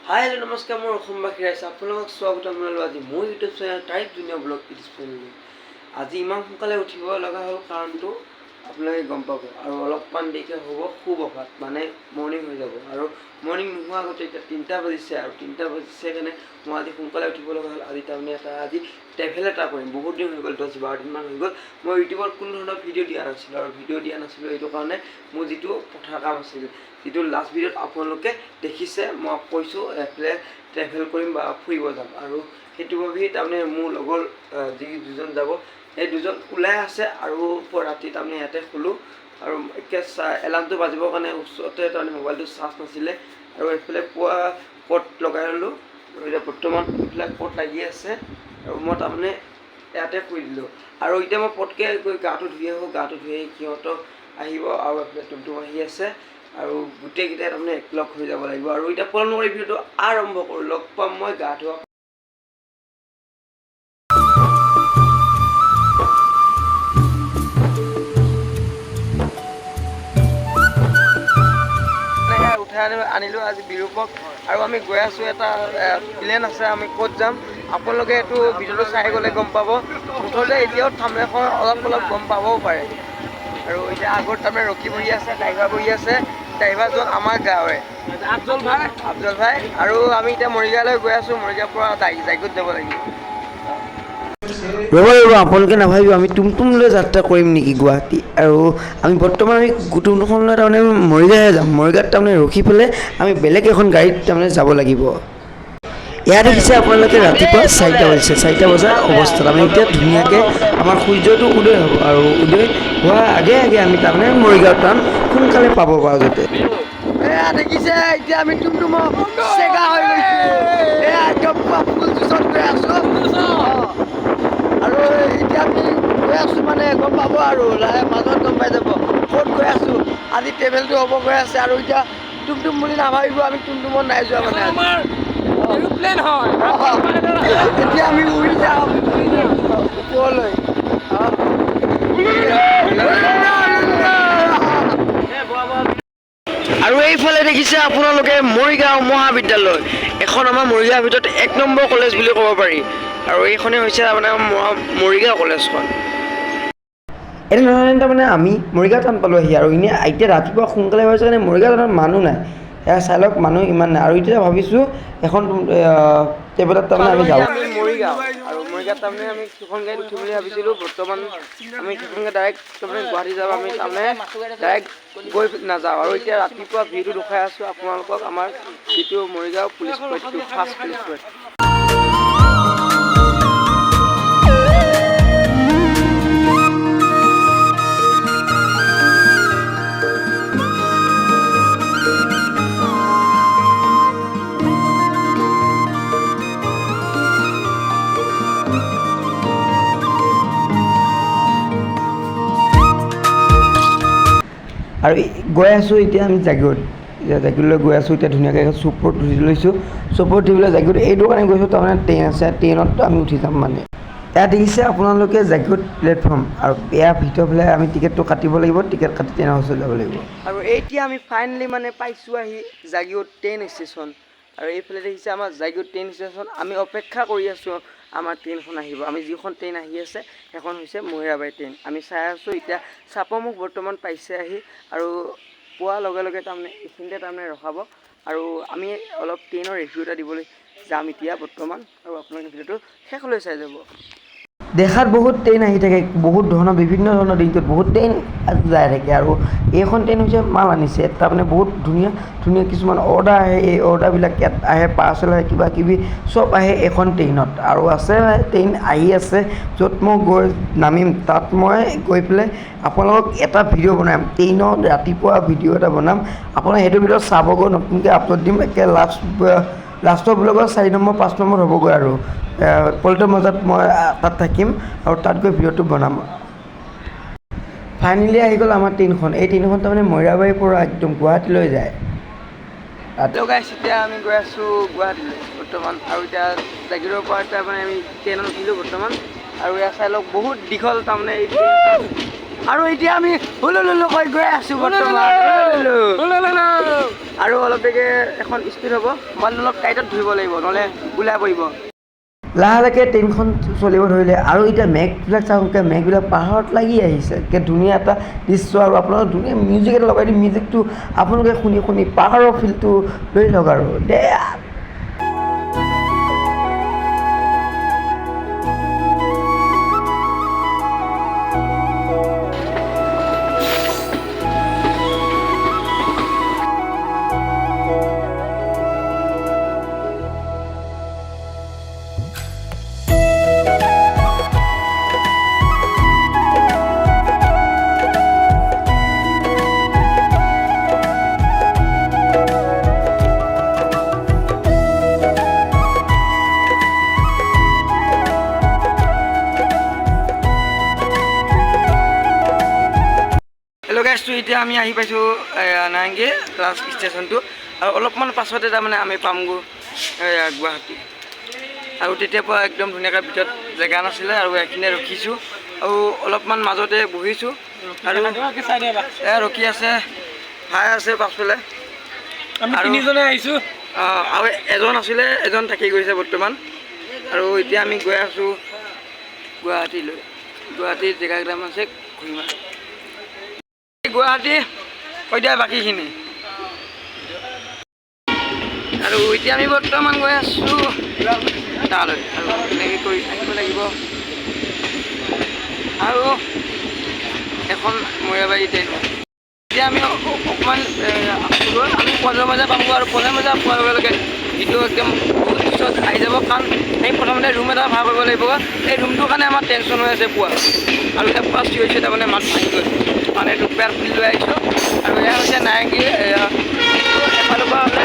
Hi hello' নমস্কাৰ মোৰ অসমবাসী ৰাইজ আপোনালোকক স্বাগতম জনালোঁ আজি মোৰ YouTube channel type junior vlog চেনেললৈ। আজি ইমান সোনকালে উঠিব লগা হ'ল কাৰণটো আপোনালোকে গম পাব আৰু অলপমান দেৰিকৈ হ'ব সুপ্ৰভাত মানে মৰ্ণিং হৈ যাব আৰু মৰ্ণিং নোহোৱাৰ আগতে এতিয়া 3টা বাজিছে আৰু 3টা বাজিছে কাৰণে মই আজি সোনকালে উঠিব লগা হ'ল। আজি তাৰমানে আজি ট্ৰেভেল এটা কৰিম। বহুত দিন হৈ গ'ল, 10-12 দিনমান হৈ গ'ল মই ইউটিউবত কোনো ধৰণৰ ভিডিঅ' দিয়া নাছিলোঁ আৰু ভিডিঅ' দিয়া নাছিলোঁ এইটো কাৰণে মোৰ যিটো পথাৰ কাম আছিল, যিটো লাষ্ট ভিডিঅ'ত আপোনালোকে দেখিছে মই কৈছোঁ এফালে ট্ৰেভেল কৰিম বা ফুৰিব যাম আৰু সেইটো ভাবি তাৰমানে মোৰ লগৰ যি দুজন যাব সেই দুজন ওলাই আছে আৰু ৰাতি তাৰমানে ইয়াতে শুলোঁ আৰু একে এলাৰ্মটো বাজিবৰ কাৰণে ওচৰতে তাৰমানে মোবাইলটো চাৰ্জ নাছিলে আৰু এইফালে পুৱা পট লগাই ল'লোঁ আৰু এতিয়া বৰ্তমান এইবিলাক পট লাগি আছে আৰু মই তাৰমানে ইয়াতে শুই দিলোঁ আৰু এতিয়া মই পটকৈ গৈ গাটো ধুই আহোঁ। গাটো ধুই আহি সিহঁতক আহিব আৰু এইফালে টুমটুম আহি আছে আৰু গোটেইকেইটাই তাৰমানে একলগ হৈ যাব লাগিব আৰু এতিয়া পলম নকৰি ভিডিঅ'টো আৰম্ভ কৰোঁ। লগ পাম মই গা ধোৱা আনিলোঁ আজি বিৰূপক আৰু আমি গৈ আছোঁ। এটা প্লেন আছে, আমি ক'ত যাম আপোনালোকে এইটো ভিডিঅ'টো চাই গ'লে গম পাব। মুঠতে এতিয়াও থাম্বনেইলখন অলপ গম পাবও পাৰে আৰু এতিয়া আগত তাৰমানে ৰখি বহি আছে, ড্ৰাইভাৰ বহি আছে। ড্ৰাইভাৰজন আমাৰ গাঁৱৰে আফজল ভাই আৰু আমি এতিয়া মৰিগাঁৱলৈ গৈ আছোঁ। মৰিগাঁৱৰ পৰা জাগীত যাব লাগিব। ৰ'ব আপোনালোকে নাভাবিব আমি টুমটুমলৈ যাত্ৰা কৰিম নেকি গুৱাহাটী। আৰু আমি বৰ্তমান টুমটুমখনলৈ তাৰমানে মৰিগাঁৱহে যাম। মৰিগাঁৱত তাৰমানে ৰখি পেলাই আমি বেলেগ এখন গাড়ীত তাৰমানে যাব লাগিব। ইয়াত দেখিছে আপোনালোকে ৰাতিপুৱা 4টা বাজিছে, 4টা বজাৰ অৱস্থাত আমি এতিয়া ধুনীয়াকৈ আমাৰ সূৰ্যটো উদয় হ'ব আৰু উদয় হোৱাৰ আগে আমি তাৰমানে মৰিগাঁও টাউন সোনকালে পাব পাৰোঁ যাতে। এয়া দেখিছে এতিয়া আমি টুমটুমৰ চেগা হৈ গৈছোঁ। এয়া একদম পুৰা ফুল জুচত গৈ আছোঁ আৰু এতিয়া আমি গৈ আছোঁ মানে গম পাব আৰু মাজত গম পাই যাব ক'ত গৈ আছোঁ। আজি ট্ৰেভেলটো হ'ব গৈ আছে আৰু এতিয়া টুমটুম বুলি নাভাবিব আমি টুমটুমত নাই যোৱা মানে আমাৰ এৰোপ্লেন হয়। এতিয়া আমি উৰি যাম ওপৰলৈ। আৰু এইফালে দেখিছে আপোনালোকে মৰিগাঁও মহাবিদ্যালয়, এখন আমাৰ মৰিগাঁৱৰ ভিতৰত 1 নম্বৰ কলেজ বুলি ক'ব পাৰি আৰু এইখনেই হৈছে আপোনাৰ মৰিগাঁও কলেজখন। এনেধৰণে তাৰমানে আমি মৰিগাঁও টাউন পালোঁহি আৰু এতিয়া ৰাতিপুৱা সোনকালে হৈছে কাৰণে মৰিগাঁও টাউনত মানুহ নাই। এয়া চাই লওক মানুহ ইমান নাই আৰু এতিয়া ভাবিছোঁ এখন ট্ৰেভেলত তাৰমানে আমি যাওঁ। মৰিগাঁও আৰু মৰিগাঁৱত তাৰমানে আমি সেইখন গাড়ীত উঠিম বুলি ভাবিছিলোঁ। বৰ্তমান আমি সেইখনকে ডাইৰেক্ট তাৰমানে গুৱাহাটী যাওঁ। আমি তাৰমানে ডাইৰেক্ট গৈ নাযাওঁ আৰু এতিয়া ৰাতিপুৱা ভিউটো দেখাই আছোঁ আপোনালোকক আমাৰ যিটো মৰিগাঁও পুলিচ পইণ্টটো ফাৰ্ষ্ট পুলিচ পইণ্ট। আৰু গৈ আছোঁ এতিয়া আমি জাগীৰোড। এতিয়া জাগীৰোডলৈ গৈ আছোঁ। এতিয়া ধুনীয়াকৈ চুপৰত উঠি লৈছোঁ। চুপৰত উঠি পেলাই জাগীৰোড এইটো কাৰণে গৈছোঁ তাৰমানে ট্ৰেইন আছে, ট্ৰেইনত আমি উঠি যাম মানে। ইয়াত দেখিছে আপোনালোকে জাগীৰোড প্লেটফৰ্ম আৰু ইয়াৰ ভিতৰৰ ফালে আমি টিকেটটো কাটিব লাগিব। টিকেট কাটি ট্ৰেইন হাউচত যাব লাগিব আৰু এতিয়া আমি ফাইনেলি মানে পাইছোঁ আহি জাগীৰোড ট্ৰেইন ষ্টেচন আৰু এইফালে দেখিছে আমাৰ জাগীৰোড ট্ৰেইন ষ্টেচন। আমি অপেক্ষা কৰি আছোঁ আমাৰ ট্ৰেইনখন আহিব। আমি যিখন ট্ৰেইন আহি আছে সেইখন হৈছে মহিৰাবাৰী ট্ৰেইন। আমি চাই আছোঁ এতিয়া চাপৰমুখ বৰ্তমান পাইছে আহি আৰু পোৱাৰ লগে তাৰমানে এইখিনিতে তাৰমানে ৰখাব আৰু আমি অলপ ট্ৰেইনৰ ৰিভিউ এটা দিবলৈ যাম এতিয়া বৰ্তমান আৰু আপোনালোকে ভিডিঅ'টো শেষলৈ চাই যাব। দেখাত বহুত ট্ৰেইন আহি থাকে, বহুত ধৰণৰ বিভিন্ন ধৰণৰ দিনটোত বহুত ট্ৰেইন যাই থাকে আৰু এইখন ট্ৰেইন হৈছে মাল আনিছে। তাৰমানে বহুত ধুনীয়া কিছুমান অৰ্ডাৰ আহে। এই অৰ্ডাৰবিলাক ইয়াত আহে, পাৰ্চেল আহে, কিবা কিবি চব আহে এইখন ট্ৰেইনত আৰু আছে ট্ৰেইন আহি আছে। য'ত মই গৈ নামিম তাত মই গৈ পেলাই আপোনালোকক এটা ভিডিঅ' বনাম, ট্ৰেইনত ৰাতিপুৱা ভিডিঅ' এটা বনাম। আপোনাৰ সেইটো ভিডিঅ' চাবগৈ, নতুনকৈ আপলোড দিম। একে লাষ্টৰ ব্লগৰ 4 নম্বৰ 5 নম্বৰ হ'বগৈ আৰু পল্টন বজাৰত মই তাত থাকিম আৰু তাত গৈ ভিডিঅ'টো বনাম। ফাইনেলি আহি গ'ল আমাৰ ট্ৰেইনখন। এই ট্ৰেইনখন তাৰমানে মৰিৰাবাৰীৰ পৰা একদম গুৱাহাটীলৈ যায়। এতিয়া আমি গৈ আছোঁ গুৱাহাটীলৈ বৰ্তমান আৰু এতিয়া জাগীৰোডৰ পৰা তাৰমানে আমি ট্ৰেইনত উঠিলোঁ বৰ্তমান আৰু ইয়াত চাই লওক বহুত দীঘল তাৰমানে এই আৰু এতিয়া আমি হুলুলুলু কৈ গৈ আছোঁ বৰ্তমান আৰু অলপ দেৰিকে এখন স্পীড হ'ব মোবাইল অলপ টাইটত ধৰিব লাগিব নহ'লে ওলাই পৰিব লাহে লাহে ট্ৰেইনখন চলিব ধৰিলে আৰু এতিয়া মেঘবিলাক চাওঁকে মেঘবিলাক পাহাৰত লাগি আহিছে একে ধুনীয়া এটা দৃশ্য আৰু আপোনালোকে ধুনীয়া মিউজিক এটা লগাই দিম মিউজিকটো আপোনালোকে শুনি শুনি পাহাৰৰ ফিলটো লৈ লওক আৰু দে এতিয়া আমি আহি পাইছোঁ নাৰেংগী লাষ্ট ষ্টেচনটো আৰু অলপমান পাছতে তাৰমানে আমি পামগৈ গুৱাহাটী আৰু তেতিয়াৰ পৰা একদম ধুনীয়াকৈ ভিতৰত জেগা নাছিলে আৰু এইখিনিয়ে ৰখিছোঁ আৰু অলপমান মাজতে বহিছোঁ আৰু ৰখি আছে ভাই আছে পাছফালে আৰু তিনিজনে আহিছোঁ আৰু এজন আছিলে এজন থাকি গৈছে বৰ্তমান আৰু এতিয়া আমি গৈ আছোঁ গুৱাহাটীলৈ গুৱাহাটীৰ জেগাকেইটামান আছে ঘূৰিম গুৱাহাটী কৈ দিয়া বাকীখিনি আৰু এতিয়া আমি বৰ্তমান গৈ আছোঁ তালৈ আৰু এনেকৈ কৰি থাকিব লাগিব আৰু এখন মৰিয়াবাৰী ট্ৰেইন এতিয়া আমি অকণমান আমি পঞ্চম বজাৰ পামগৈ আৰু পঞ্চম বজাৰ পোৱাৰ লগে লগে যিটো একদম বহুত পিছত আহি যাব কাৰণ আমি প্ৰথমতে ৰুম এটা ভাড়া কৰিব লাগিব এই ৰুমটোৰ কাৰণে আমাৰ টেনশ্যন হৈ আছে পুৱা আৰু এতিয়া পুৱা চিঞৰি হৈছে তাৰমানে মাত ভাঙি গ'ল মানে এইটো পেয়াৰ খুলি লৈ আহিছোঁ আৰু এয়া হৈছে নাৰেংগী এফালৰ পৰা হ'লে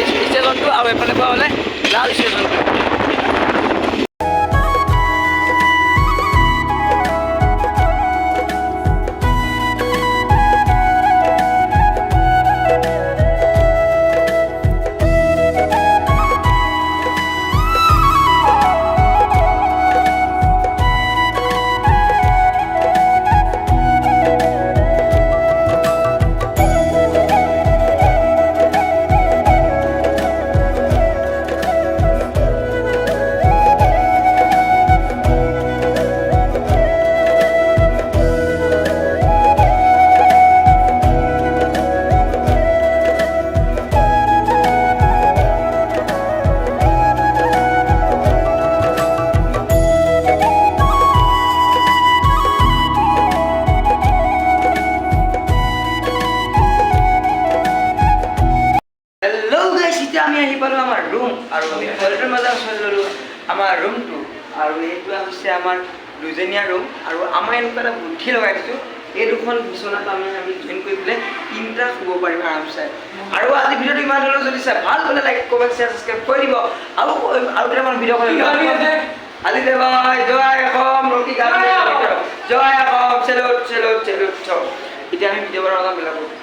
ষ্টেচনটো আৰু এফালৰ পৰা হ'লে লাল ষ্টেচনটো আমি আহি পালোঁ আমাৰ ৰুম আৰু আমি কলেজৰ মাজত চাই ল'লোঁ আমাৰ ৰুমটো আৰু এইটো হৈছে আমাৰ দুজনীয়া ৰুম আৰু আমাৰ এনেকুৱা এটা বুদ্ধি লগাই দিছোঁ এই দুখন বিচনাত আমি জইন কৰি পেলাই তিনিটা শুব পাৰিম আৰামছে আৰু আজি ভিডিঅ'টো ইমান ধৰণৰ যদি চাই ভাল হ'লে লাইক কমেণ্ট শ্বেয়াৰ ছাবস্ক্ৰাইব কৰি দিব আৰু দুটামান ভিডিঅ' কৰি আলি দেৱাই জয় অসম ৰকি গান জয় অসম চেলুট চেলুট চেলুট এতিয়া আমি ভিডিঅ' বনাব বেলেগ